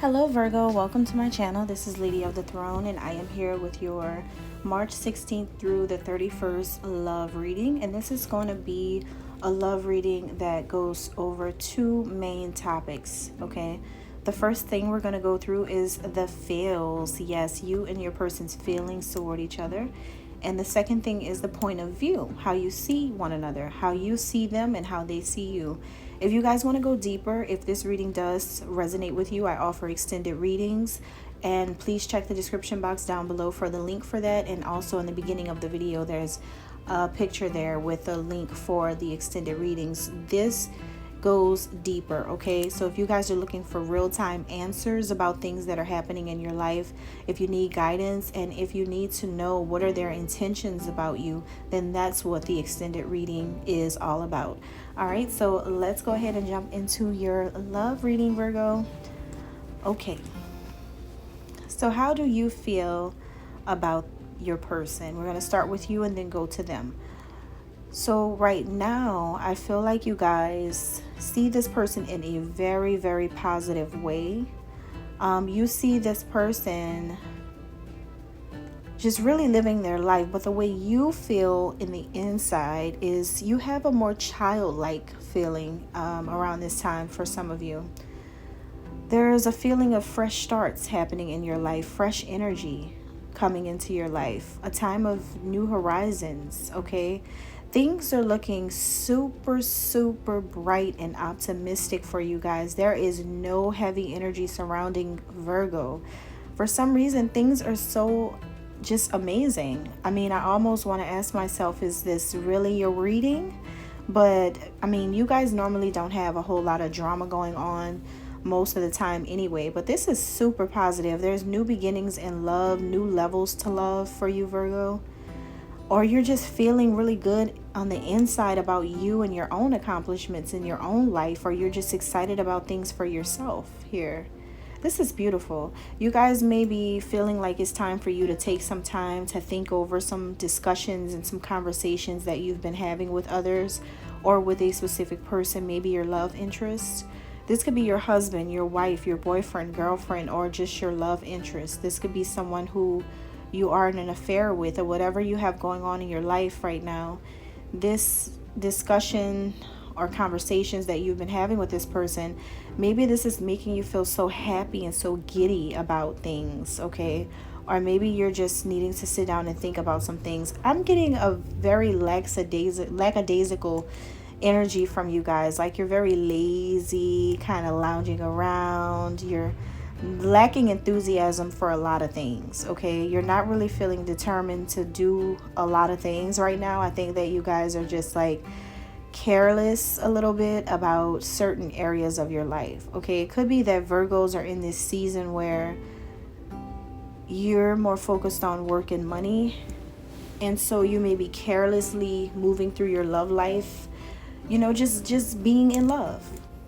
Hello Virgo, welcome to my channel. This is Lady of the Throne and I am here with your March 16th through the 31st love reading, and this is going to be a love reading that goes over two main topics. Okay, the first thing we're going to go through is the feels. Yes, you and your person's feelings toward each other. And the second thing is the point of view, how you see one another, how you see them and how they see you. If you guys want to go deeper, if this reading does resonate with you, I offer extended readings. And please check the description box down below for the link for that. And also in the beginning of the video, there's a picture there with a link for the extended readings. This goes deeper, okay? So if you guys are looking for real-time answers about things that are happening in your life, if you need guidance, and if you need to know what are their intentions about you, then that's what the extended reading is all about. All right, so let's go ahead and jump into your love reading, Virgo. Okay, so how do you feel about your person? We're going to start with you and then go to them. So right now, I feel like you guys see this person in a very, very positive way. You see this person just really living their life, but the way you feel in the inside is you have a more childlike feeling around this time for some of you. There is a feeling of fresh starts happening in your life, fresh energy coming into your life, a time of new horizons, okay? Things are looking super, super bright and optimistic for you guys. There is no heavy energy surrounding Virgo. For some reason, things are so just amazing. I mean, I almost want to ask myself, is this really your reading? But I mean, you guys normally don't have a whole lot of drama going on most of the time anyway, but this is super positive. There's new beginnings in love, new levels to love for you, Virgo. Or you're just feeling really good on the inside about you and your own accomplishments in your own life, or you're just excited about things for yourself here. This is beautiful. You guys may be feeling like it's time for you to take some time to think over some discussions and some conversations that you've been having with others or with a specific person, maybe your love interest. This could be your husband, your wife, your boyfriend, girlfriend, or just your love interest. This could be someone who you are in an affair with, or whatever you have going on in your life right now. This discussion or conversations that you've been having with this person, maybe this is making you feel so happy and so giddy about things, okay? Or maybe you're just needing to sit down and think about some things. I'm getting a very lackadaisical energy from you guys, like you're very lazy, kind of lounging around. You're lacking enthusiasm for a lot of things, okay? You're not really feeling determined to do a lot of things right now. I think that you guys are just like careless a little bit about certain areas of your life, okay? It could be that Virgos are in this season where you're more focused on work and money, and so you may be carelessly moving through your love life, you know, just being in love.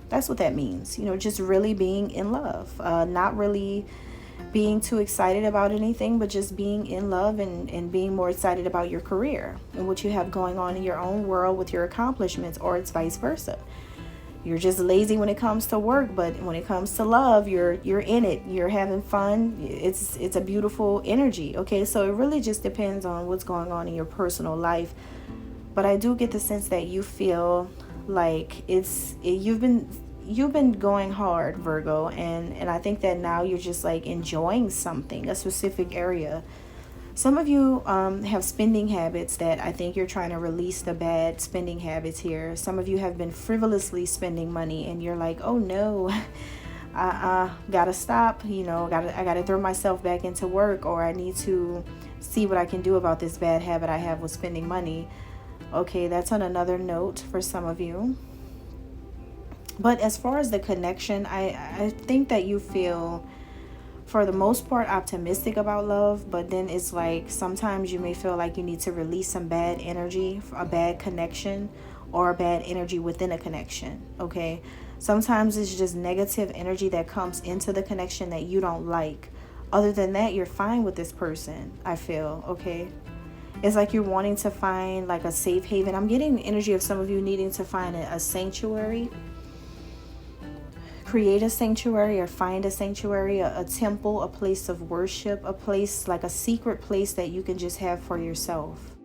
That's what that means, you know, just really being in love, not really being too excited about anything, but just being in love and being more excited about your career and what you have going on in your own world with your accomplishments, or it's vice versa. You're just lazy when it comes to work, but when it comes to love, you're in it, you're having fun. It's a beautiful energy, okay? So it really just depends on what's going on in your personal life. But I do get the sense that you feel like you've been going hard, Virgo, and I think that now you're just like enjoying something, a specific area. Some of you have spending habits that I think you're trying to release the bad spending habits here. Some of you have been frivolously spending money and you're like, oh no, gotta stop, you know, I gotta throw myself back into work, or I need to see what I can do about this bad habit I have with spending money. Okay, that's on another note for some of you. But as far as the connection, I think that you feel, for the most part, optimistic about love. But then it's like sometimes you may feel like you need to release some bad energy, a bad connection, or a bad energy within a connection, okay? Sometimes it's just negative energy that comes into the connection that you don't like. Other than that, you're fine with this person, I feel, okay? It's like you're wanting to find like a safe haven. I'm getting the energy of some of you needing to find a sanctuary, create a sanctuary or find a sanctuary, a temple, a place of worship, a place like a secret place that you can just have for yourself.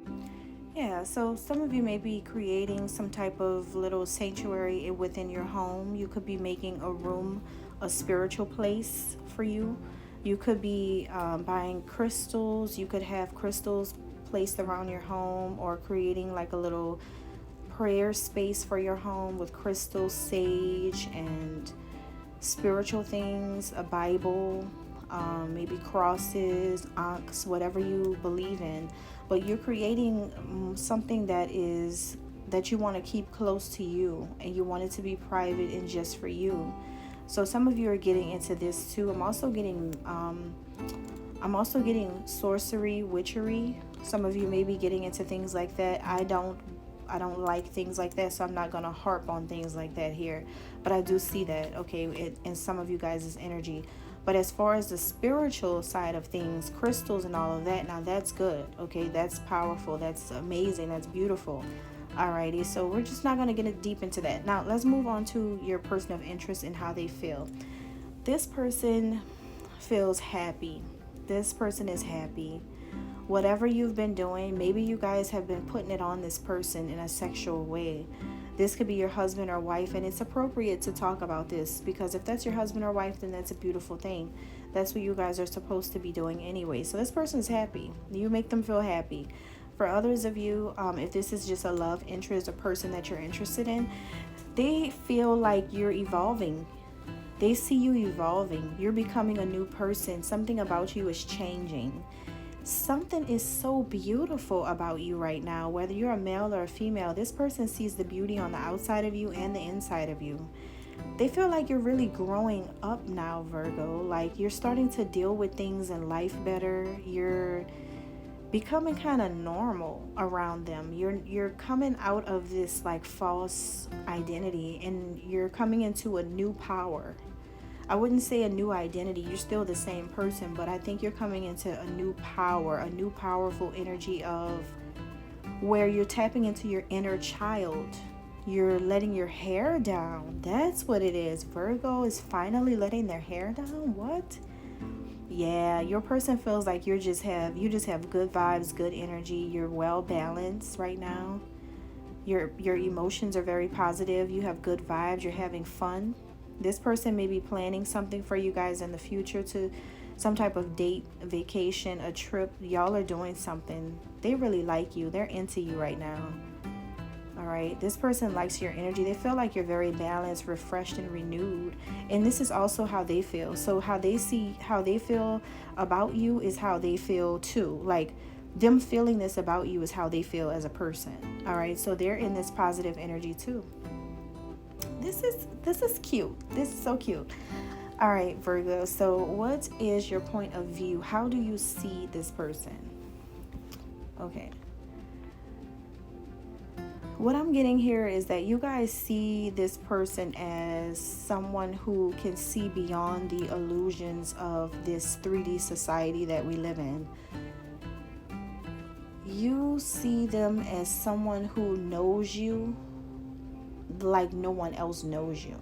Yeah, so some of you may be creating some type of little sanctuary within your home. You could be making a room a spiritual place for you. You could be buying crystals. You could have crystals placed around your home, or creating like a little prayer space for your home with crystals, sage, and spiritual things, a Bible, maybe crosses, ankhs, whatever you believe in. But you're creating something that you want to keep close to you, and you want it to be private and just for you. So some of you are getting into this too. I'm also getting sorcery, witchery. Some of you may be getting into things like that. I don't like things like that, so I'm not going to harp on things like that here. But I do see that, okay, in some of you guys' energy. But as far as the spiritual side of things, crystals and all of that, now that's good, okay? That's powerful. That's amazing. That's beautiful. Alrighty, so we're just not going to get deep into that. Now, let's move on to your person of interest and how they feel. This person feels happy. This person is happy. Whatever you've been doing, maybe you guys have been putting it on this person in a sexual way. This could be your husband or wife, and it's appropriate to talk about this, because if that's your husband or wife, then that's a beautiful thing. That's what you guys are supposed to be doing anyway. So this person's happy. You make them feel happy. For others of you, if this is just a love interest, a person that you're interested in, they feel like you're evolving. They see you evolving. You're becoming a new person. Something about you is changing. Something is so beautiful about you right now. Whether you're a male or a female, this person sees the beauty on the outside of you and the inside of you. They feel like you're really growing up now, Virgo. Like you're starting to deal with things in life better. You're becoming kind of normal around them. You're coming out of this like false identity, and you're coming into a new power. I wouldn't say a new identity. You're still the same person, but I think you're coming into a new power, a new powerful energy of where you're tapping into your inner child. You're letting your hair down. That's what it is. Virgo is finally letting their hair down. What? Yeah, your person feels like you just have good vibes, good energy. You're well balanced right now. Your emotions are very positive. You have good vibes. You're having fun. This person may be planning something for you guys in the future, to some type of date, vacation, a trip. Y'all are doing something. They really like you. They're into you right now. All right. This person likes your energy. They feel like you're very balanced, refreshed, and renewed. And this is also how they feel. So how they feel about you is how they feel too. Like them feeling this about you is how they feel as a person. All right. So they're in this positive energy too. This is cute. This is so cute. All right, Virgo. So what is your point of view? How do you see this person? Okay. What I'm getting here is that you guys see this person as someone who can see beyond the illusions of this 3D society that we live in. You see them as someone who knows you like no one else knows you.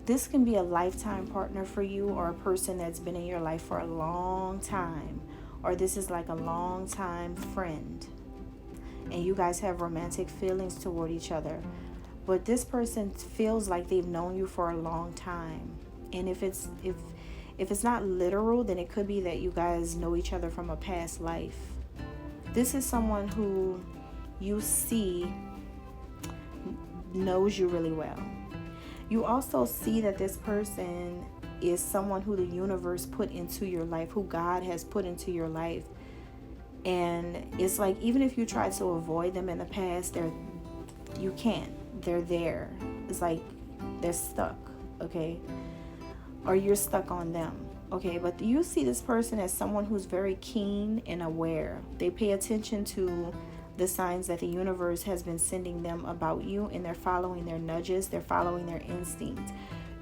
This can be a lifetime partner for you, or a person that's been in your life for a long time, or this is like a long time friend, and you guys have romantic feelings toward each other. But this person feels like they've known you for a long time. And if it's not literal, then it could be that you guys know each other from a past life. This is someone who you see knows you really well. You also see that this person is someone who the universe put into your life, who God has put into your life. And it's like, even if you try to avoid them in the past, you can't. They're there. It's like they're stuck, okay? Or you're stuck on them, okay? But you see this person as someone who's very keen and aware. They pay attention to the signs that the universe has been sending them about you, and they're following their nudges. They're following their instincts.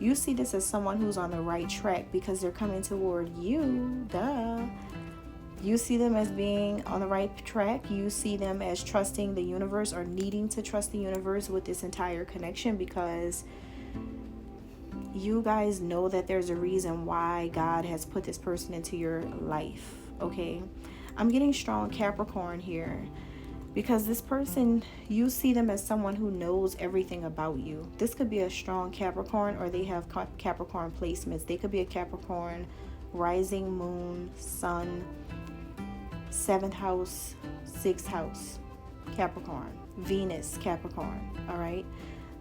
You see this as someone who's on the right track because they're coming toward you. Duh. You see them as being on the right track. You see them as trusting the universe, or needing to trust the universe with this entire connection, because you guys know that there's a reason why God has put this person into your life, okay? I'm getting strong Capricorn here because this person, you see them as someone who knows everything about you. This could be a strong Capricorn, or they have Capricorn placements. They could be a Capricorn rising, moon, sun, 7th house, 6th house, Capricorn, Venus, Capricorn, all right?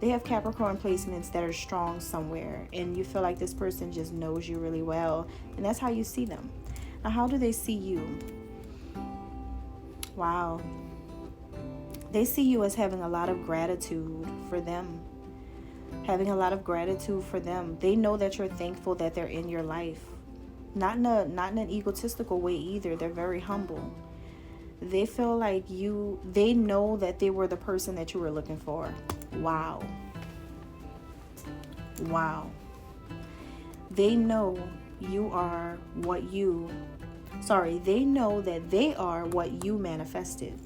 They have Capricorn placements that are strong somewhere, and you feel like this person just knows you really well, and that's how you see them. Now, how do they see you? Wow. They see you as having a lot of gratitude for them. Having a lot of gratitude for them. They know that you're thankful that they're in your life. Not in an egotistical way either. They're very humble. They feel like they know that they were the person that you were looking for. Wow. Wow. They know they know that they are what you manifested.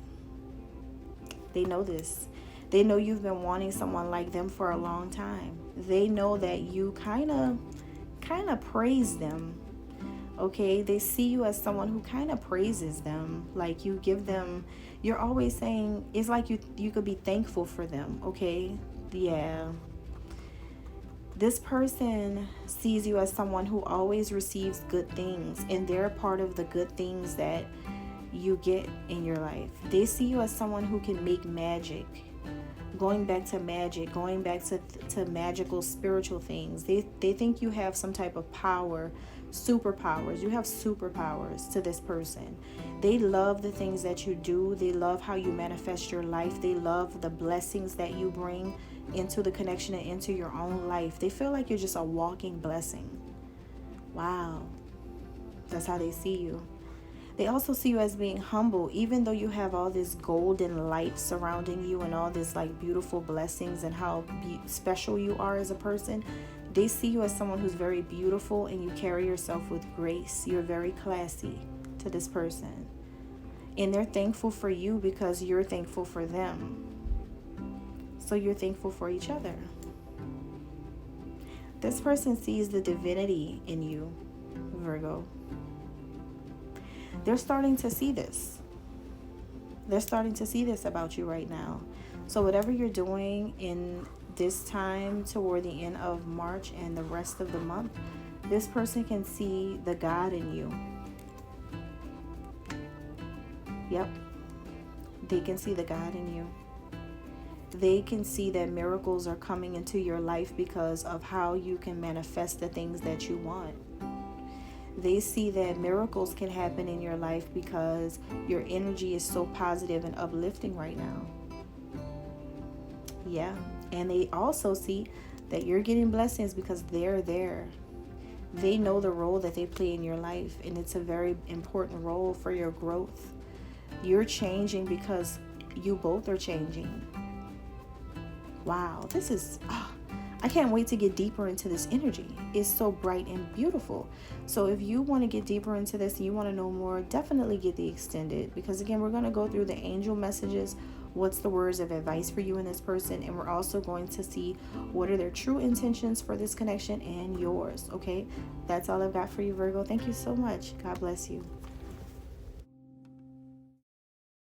They know this. They know you've been wanting someone like them for a long time. They know that you kind of praise them. Okay, they see you as someone who kind of praises them. Like you give them, you're always saying, it's like you could be thankful for them. Okay, yeah. This person sees you as someone who always receives good things, and they're part of the good things that you get in your life. They see you as someone who can make magic. Going back to magic, going back to magical spiritual things. They think you have some type of power, superpowers. You have superpowers to this person. They love the things that you do. They love how you manifest your life. They love the blessings that you bring into the connection and into your own life. They feel like you're just a walking blessing. Wow. That's how they see you. They also see you as being humble, even though you have all this golden light surrounding you and all this like beautiful blessings and how special you are as a person. They see you as someone who's very beautiful, and you carry yourself with grace. You're very classy to this person. And they're thankful for you because you're thankful for them. So you're thankful for each other. This person sees the divinity in you, Virgo. They're starting to see this. They're starting to see this about you right now. So whatever you're doing in this time toward the end of March and the rest of the month, this person can see the God in you. Yep. They can see the God in you. They can see that miracles are coming into your life because of how you can manifest the things that you want. They see that miracles can happen in your life because your energy is so positive and uplifting right now. Yeah. And they also see that you're getting blessings because they're there. They know the role that they play in your life, and it's a very important role for your growth. You're changing because you both are changing. Wow. This is... I can't wait to get deeper into this energy. It's so bright and beautiful. So if you want to get deeper into this and you want to know more, definitely get the extended, because again, we're going to go through the angel messages. What's the words of advice for you and this person? And we're also going to see what are their true intentions for this connection and yours. Okay, that's all I've got for you, Virgo. Thank you so much. God bless you.